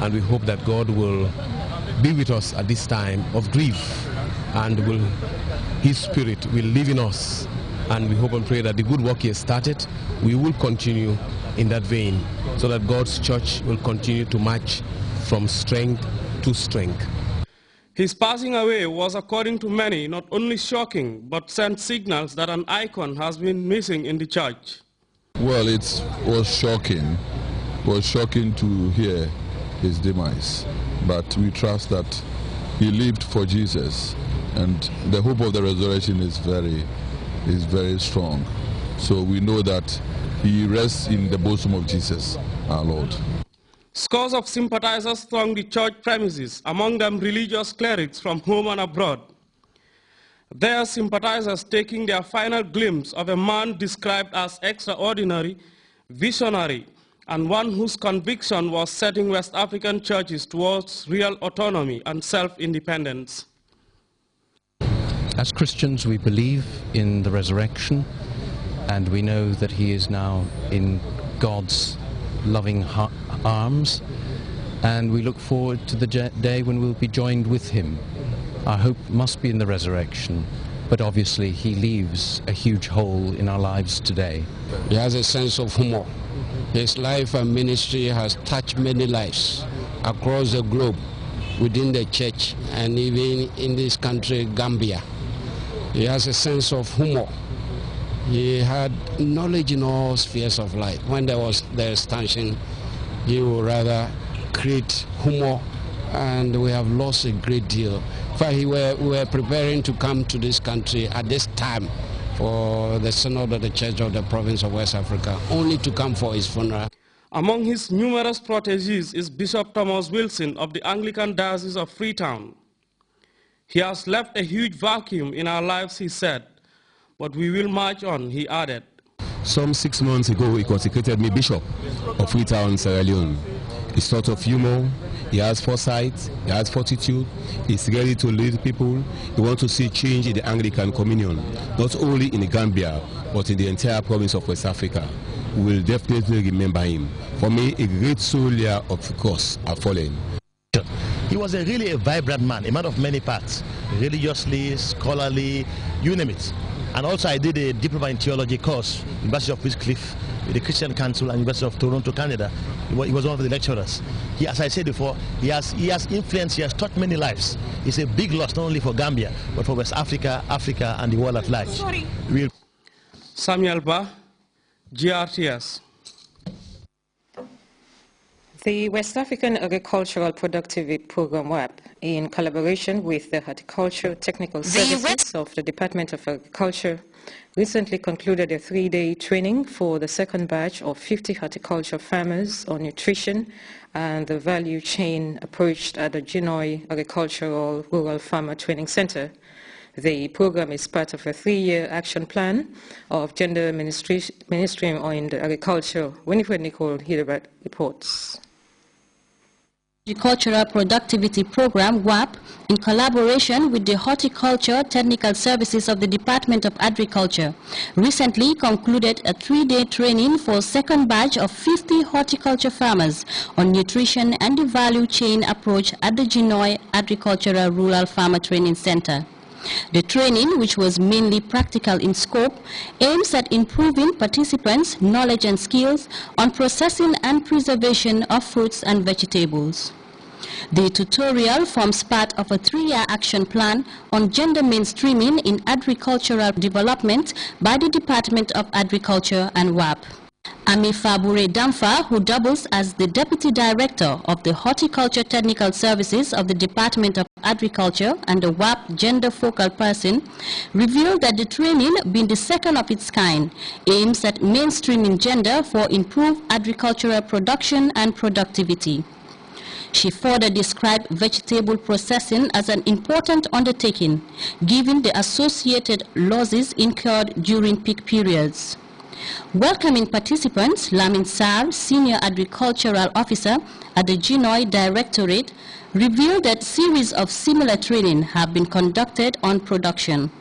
and we hope that God will be with us at this time of grief, and His Spirit will live in us, and we hope and pray that the good work He has started, we will continue in that vein, so that God's church will continue to march from strength to strength. His passing away was, according to many, not only shocking, but sent signals that an icon has been missing in the church. Well, it was shocking. It was shocking to hear his demise, but we trust that he lived for Jesus, and the hope of the resurrection is very strong. So we know that he rests in the bosom of Jesus, our Lord. Scores of sympathizers thronged the church premises, among them religious clerics from home and abroad. Their sympathizers taking their final glimpse of a man described as extraordinary, visionary, and one whose conviction was setting West African churches towards real autonomy and self-independence. As Christians, we believe in the resurrection, and we know that he is now in God's loving arms, and we look forward to the day when we'll be joined with him. Our hope must be in the resurrection, but obviously he leaves a huge hole in our lives today. He has a sense of humor. His life and ministry has touched many lives across the globe, within the church, and even in this country, Gambia. He has a sense of humor. He had knowledge in all spheres of life. When there was tension, he would rather create humor, and we have lost a great deal. In fact, we were preparing to come to this country at this time for the Synod of the Church of the Province of West Africa, only to come for his funeral. Among his numerous proteges is Bishop Thomas Wilson of the Anglican Diocese of Freetown. He has left a huge vacuum in our lives, he said. But we will march on, he added. Some 6 months ago, he consecrated me Bishop of Freetown, Sierra Leone. He's sort of humor, he has foresight, he has fortitude, he's ready to lead people. He wants to see change in the Anglican Communion, not only in the Gambia, but in the entire province of West Africa. We will definitely remember him. For me, a great soldier of the cross has fallen. He was really a vibrant man, a man of many parts, religiously, scholarly, you name it. And also I did a diploma in theology course, University of Wycliffe, with the Christian Council and University of Toronto, Canada. He was one of the lecturers. He, as I said before, he has influenced, he has taught many lives. It's a big loss, not only for Gambia, but for West Africa, Africa, and the world at large. Samuel Ba, GRTS. The West African Agricultural Productivity Program WAP, in collaboration with the Horticulture Technical Services of the Department of Agriculture, recently concluded a 3-day training for the second batch of 50 horticulture farmers on nutrition and the value chain approach at the Genoy Agricultural Rural Farmer Training Center. The program is part of a 3-year action plan of Gender Ministry on the Agriculture. Winifred Nicole Hildebrand reports. Agricultural Productivity Program, WAP, in collaboration with the Horticulture Technical Services of the Department of Agriculture, recently concluded a 3-day training for second batch of 50 horticulture farmers on nutrition and the value chain approach at the Genoy Agricultural Rural Farmer Training Center. The training, which was mainly practical in scope, aims at improving participants' knowledge and skills on processing and preservation of fruits and vegetables. The tutorial forms part of a 3-year action plan on gender mainstreaming in agricultural development by the Department of Agriculture and WAP. Ami Fabure Damfa, who doubles as the Deputy Director of the Horticulture Technical Services of the Department of Agriculture and the WAP Gender Focal Person, revealed that the training, being the second of its kind, aims at mainstreaming gender for improved agricultural production and productivity. She further described vegetable processing as an important undertaking, given the associated losses incurred during peak periods. Welcoming participants, Lamin Sar, Senior Agricultural Officer at the Genoy Directorate, revealed that series of similar training have been conducted on production.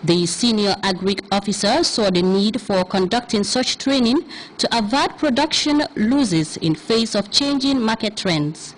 The senior agri officer saw the need for conducting such training to avert production losses in face of changing market trends.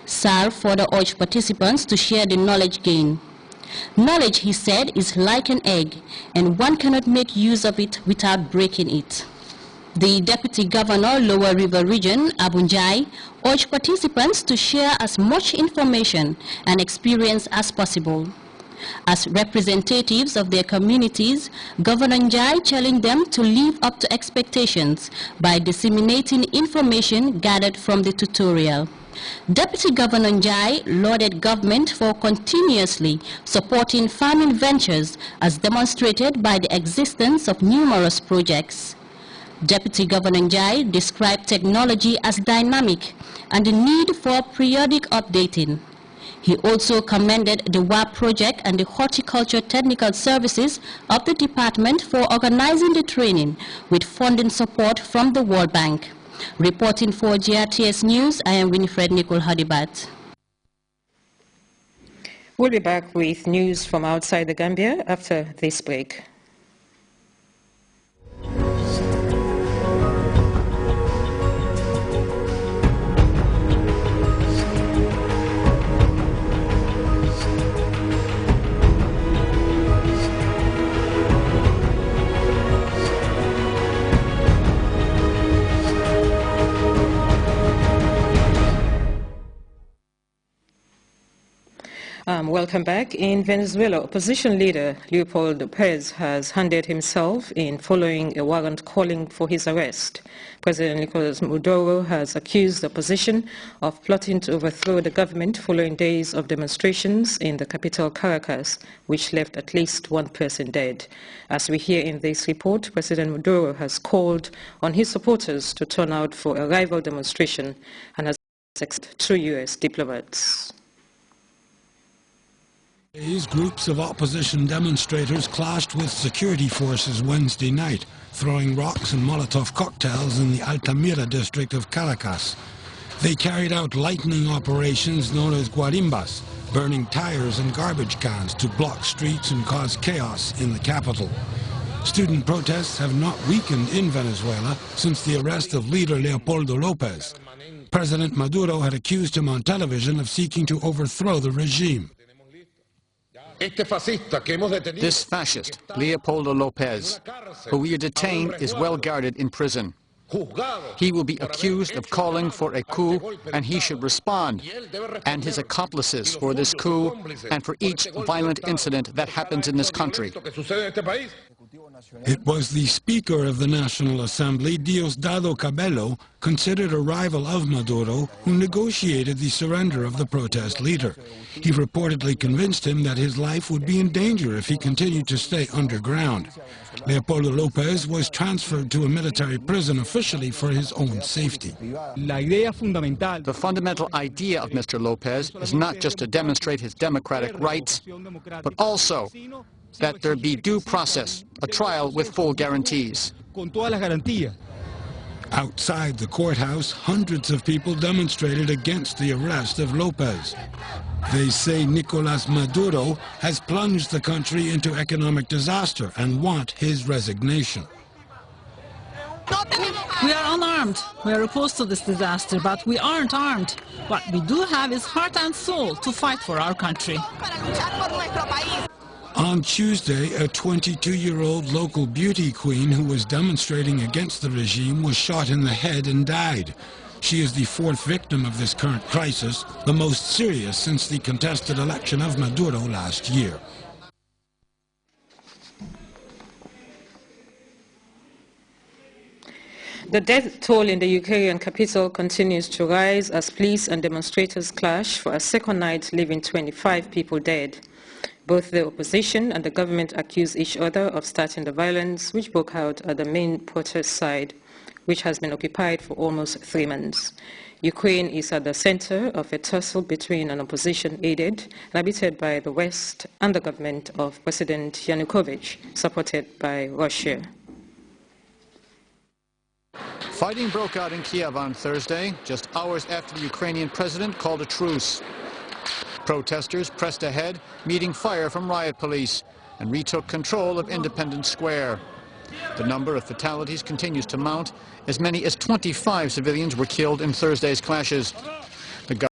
Sal further urged participants to share the knowledge gained. Knowledge, he said, is like an egg, and one cannot make use of it without breaking it. The Deputy Governor, Lower River Region, Abunjai, urged participants to share as much information and experience as possible. As representatives of their communities, Governor Njai challenged them to live up to expectations by disseminating information gathered from the tutorial. Deputy Governor Njai lauded government for continuously supporting farming ventures as demonstrated by the existence of numerous projects. Deputy Governor Njai described technology as dynamic and the need for periodic updating. He also commended the WAP project and the Horticulture Technical Services of the department for organizing the training with funding support from the World Bank. Reporting for GRTS News, I am Winifred Nicole Hadibat. We'll be back with news from outside the Gambia after this break. Welcome back. In Venezuela, opposition leader Leopoldo Lopez has handed himself in following a warrant calling for his arrest. President Nicolas Maduro has accused the opposition of plotting to overthrow the government following days of demonstrations in the capital Caracas, which left at least one person dead. As we hear in this report, President Maduro has called on his supporters to turn out for a rival demonstration and has accepted 2 U.S. diplomats. These groups of opposition demonstrators clashed with security forces Wednesday night, throwing rocks and Molotov cocktails in the Altamira district of Caracas. They carried out lightning operations known as guarimbas, burning tires and garbage cans to block streets and cause chaos in the capital. Student protests have not weakened in Venezuela since the arrest of leader Leopoldo Lopez. President Maduro had accused him on television of seeking to overthrow the regime. This fascist, Leopoldo Lopez, who we detained, is well guarded in prison. He will be accused of calling for a coup, and he should respond, and his accomplices for this coup and for each violent incident that happens in this country. It was the Speaker of the National Assembly, Diosdado Cabello, considered a rival of Maduro, who negotiated the surrender of the protest leader. He reportedly convinced him that his life would be in danger if he continued to stay underground. Leopoldo Lopez was transferred to a military prison officially for his own safety. The fundamental idea of Mr. Lopez is not just to demonstrate his democratic rights, but also that there be due process, a trial with full guarantees. Outside the courthouse, hundreds of people demonstrated against the arrest of Lopez. They say Nicolas Maduro has plunged the country into economic disaster and want his resignation. We are unarmed. We are opposed to this disaster, but we aren't armed. What we do have is heart and soul to fight for our country. On Tuesday, a 22-year-old local beauty queen who was demonstrating against the regime was shot in the head and died. She is the 4th victim of this current crisis, the most serious since the contested election of Maduro last year. The death toll in the Ukrainian capital continues to rise as police and demonstrators clash for a second night, leaving 25 people dead. Both the opposition and the government accuse each other of starting the violence, which broke out at the main protest site, which has been occupied for almost 3 months. Ukraine is at the center of a tussle between an opposition aided and abetted by the West and the government of President Yanukovych, supported by Russia. Fighting broke out in Kiev on Thursday, just hours after the Ukrainian president called a truce. Protesters pressed ahead, meeting fire from riot police. and retook control of Independence Square. The number of fatalities continues to mount. As many as 25 civilians were killed in Thursday's clashes.